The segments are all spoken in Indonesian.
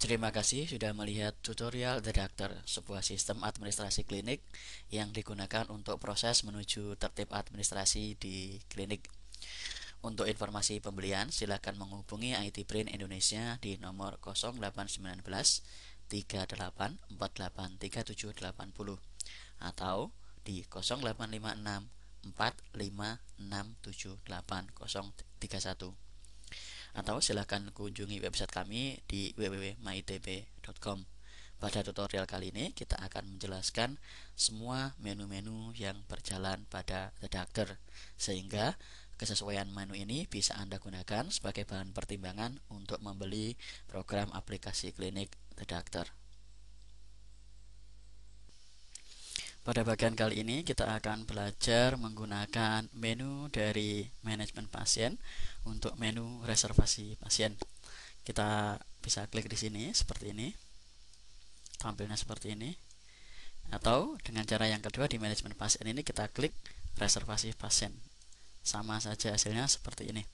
Terima kasih sudah melihat tutorial The Doctor, sebuah sistem administrasi klinik yang digunakan untuk proses menuju tertib administrasi di klinik. Untuk informasi pembelian, silakan menghubungi IT Brain Indonesia di nomor 0819 38 48 3780 atau di 0856 45678031, atau silakan kunjungi website kami di www.myitb.com. Pada tutorial kali ini kita akan menjelaskan semua menu-menu yang berjalan pada The Doctor, sehingga kesesuaian menu ini bisa Anda gunakan sebagai bahan pertimbangan untuk membeli program aplikasi klinik The Doctor. Pada bagian kali ini kita akan belajar menggunakan menu dari manajemen pasien untuk menu reservasi pasien. Kita bisa klik di sini seperti ini, tampilnya seperti ini. Atau dengan cara yang kedua, di manajemen pasien ini kita klik reservasi pasien. Sama saja hasilnya seperti ini.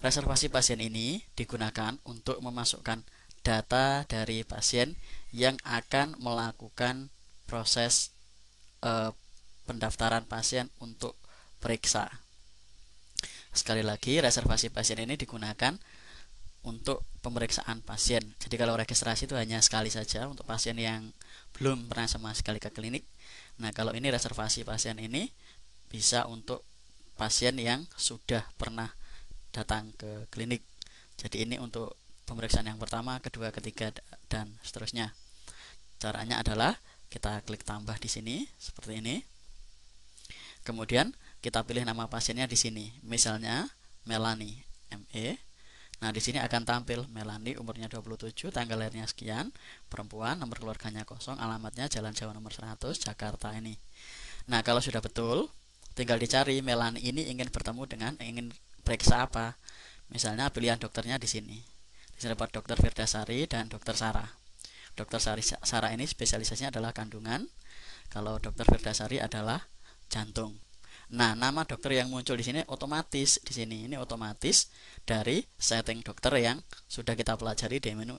Reservasi pasien ini digunakan untuk memasukkan data dari pasien yang akan melakukan proses pendaftaran pasien untuk periksa. Sekali lagi, reservasi pasien ini digunakan untuk pemeriksaan pasien. Jadi kalau registrasi itu hanya sekali saja untuk pasien yang belum pernah sama sekali ke klinik. Nah, kalau ini reservasi pasien ini bisa untuk pasien yang sudah pernah datang ke klinik. Jadi ini untuk pemeriksaan yang pertama, kedua, ketiga, dan seterusnya. Caranya adalah kita klik tambah di sini seperti ini. Kemudian kita pilih nama pasiennya di sini. Misalnya Melanie ME. Nah, di sini akan tampil Melanie, umurnya 27, tanggal lahirnya sekian, perempuan, nomor keluarganya 0, alamatnya Jalan Jawa nomor 100, Jakarta ini. Nah, kalau sudah betul, tinggal dicari Melanie ini ingin bertemu dengan, ingin periksa apa. Misalnya pilihan dokternya di sini. Di sini dapat Dokter Firdasari dan Dokter Sarah. Dokter Sarah ini spesialisasinya adalah kandungan. Kalau Dokter Firdasari adalah jantung. Nah, nama dokter yang muncul di sini otomatis di sini. Ini otomatis dari setting dokter yang sudah kita pelajari di menu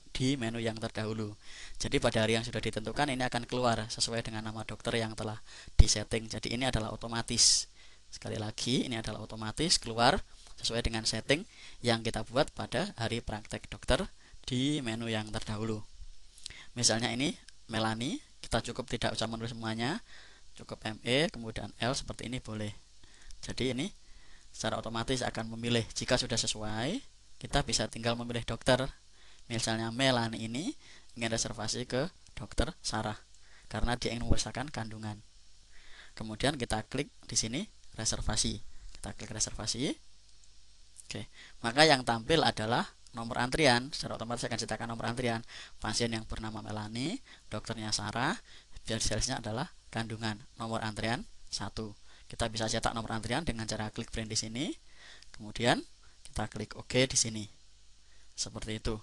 yang terdahulu. Jadi pada hari yang sudah ditentukan ini akan keluar sesuai dengan nama dokter yang telah disetting. Jadi ini adalah otomatis. Sekali lagi, ini adalah otomatis keluar sesuai dengan setting yang kita buat pada hari praktek dokter di menu yang terdahulu. Misalnya ini Melanie, kita cukup tidak usah menulis semuanya, cukup ME kemudian L seperti ini boleh. Jadi ini secara otomatis akan memilih. Jika sudah sesuai, kita bisa tinggal memilih dokter. Misalnya Melanie ini ingin reservasi ke Dokter Sarah karena dia ingin memeriksakan kandungan. Kemudian kita klik di sini reservasi. Kita klik reservasi. Oke, maka yang tampil adalah nomor antrian. Secara otomatis akan cetakkan nomor antrian pasien yang bernama Melanie, dokternya Sarah, spesialisnya adalah kandungan, nomor antrian 1. Kita bisa cetak nomor antrian dengan cara klik print di sini. Kemudian kita klik OK di sini. Seperti itu.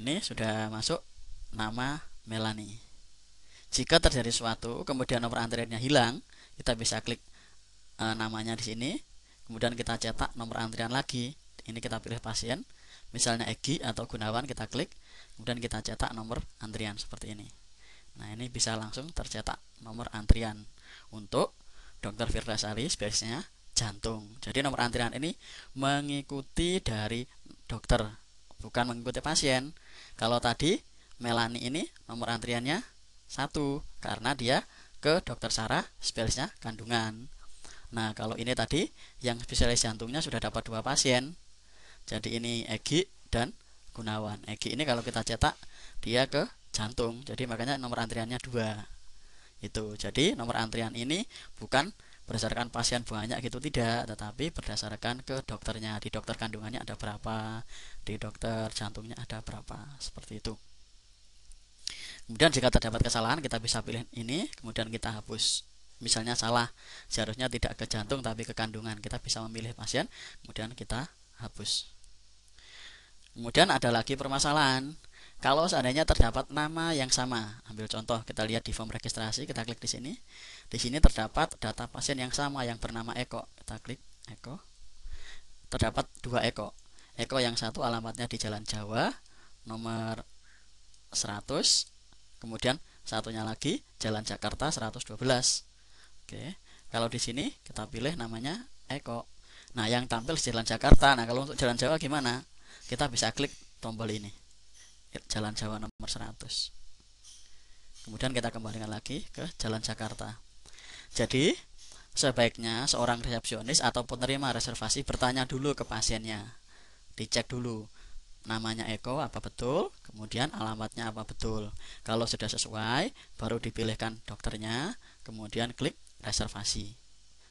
Ini sudah masuk nama Melanie. Jika terjadi sesuatu kemudian nomor antriannya hilang, kita bisa klik namanya di sini. Kemudian kita cetak nomor antrian lagi. Ini kita pilih pasien, misalnya Egi atau Gunawan, kita klik. Kemudian kita cetak nomor antrian seperti ini. Nah, ini bisa langsung tercetak nomor antrian untuk Dokter Firdasari, spesiesnya jantung. Jadi nomor antrian ini mengikuti dari dokter, bukan mengikuti pasien. Kalau tadi Melanie ini nomor antriannya 1 karena dia ke Dokter Sarah, spesiesnya kandungan. Nah, kalau ini tadi yang spesialis jantungnya sudah dapat 2 pasien. Jadi ini Egi dan Gunawan. Egi ini kalau kita cetak dia ke jantung. Jadi makanya nomor antriannya 2. Itu. Jadi nomor antrian ini bukan berdasarkan pasien banyak gitu, tidak, tetapi berdasarkan ke dokternya. Di dokter kandungannya ada berapa, di dokter jantungnya ada berapa. Seperti itu. Kemudian jika terdapat kesalahan, kita bisa pilih ini, kemudian kita hapus. Misalnya salah, seharusnya tidak ke jantung tapi ke kandungan. Kita bisa memilih pasien, kemudian kita hapus. Kemudian ada lagi permasalahan. Kalau seandainya terdapat nama yang sama, ambil contoh, kita lihat di form registrasi, kita klik di sini. Di sini terdapat data pasien yang sama yang bernama Eko. Kita klik Eko. Terdapat 2 Eko. Eko yang satu alamatnya di Jalan Jawa nomor 100, kemudian satunya lagi Jalan Jakarta 112. Oke, kalau di sini kita pilih namanya Eko. Nah, yang tampil di Jalan Jakarta. Nah, kalau untuk Jalan Jawa gimana? Kita bisa klik tombol ini, Jalan Jawa nomor 100. Kemudian kita kembalikan lagi ke Jalan Jakarta. Jadi, sebaiknya seorang resepsionis atau penerima reservasi bertanya dulu ke pasiennya. Dicek dulu namanya Eko apa betul, kemudian alamatnya apa betul. Kalau sudah sesuai, baru dipilihkan dokternya, kemudian klik reservasi.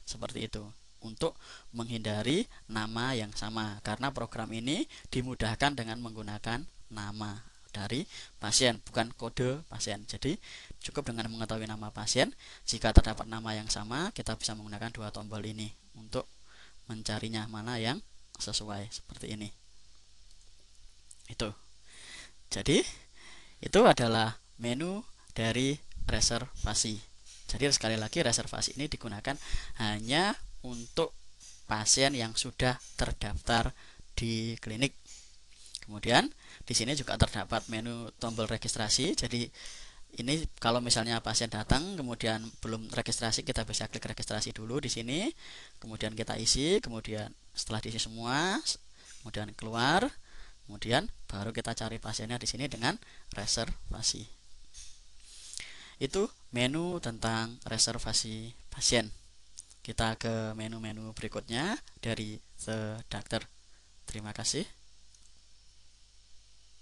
Seperti itu. Untuk menghindari nama yang sama, karena program ini dimudahkan dengan menggunakan nama dari pasien, bukan kode pasien. Jadi cukup dengan mengetahui nama pasien. Jika terdapat nama yang sama, kita bisa menggunakan dua tombol ini untuk mencarinya mana yang sesuai, seperti ini. Itu. Jadi itu adalah menu dari reservasi. Jadi sekali lagi, reservasi ini digunakan hanya untuk pasien yang sudah terdaftar di klinik. Kemudian di sini juga terdapat menu tombol registrasi. Jadi ini kalau misalnya pasien datang kemudian belum registrasi, kita bisa klik registrasi dulu di sini. Kemudian kita isi, kemudian setelah diisi semua, kemudian keluar, kemudian baru kita cari pasiennya di sini dengan reservasi. Itu menu tentang reservasi pasien. Kita ke menu-menu berikutnya dari The Doctor. Terima kasih.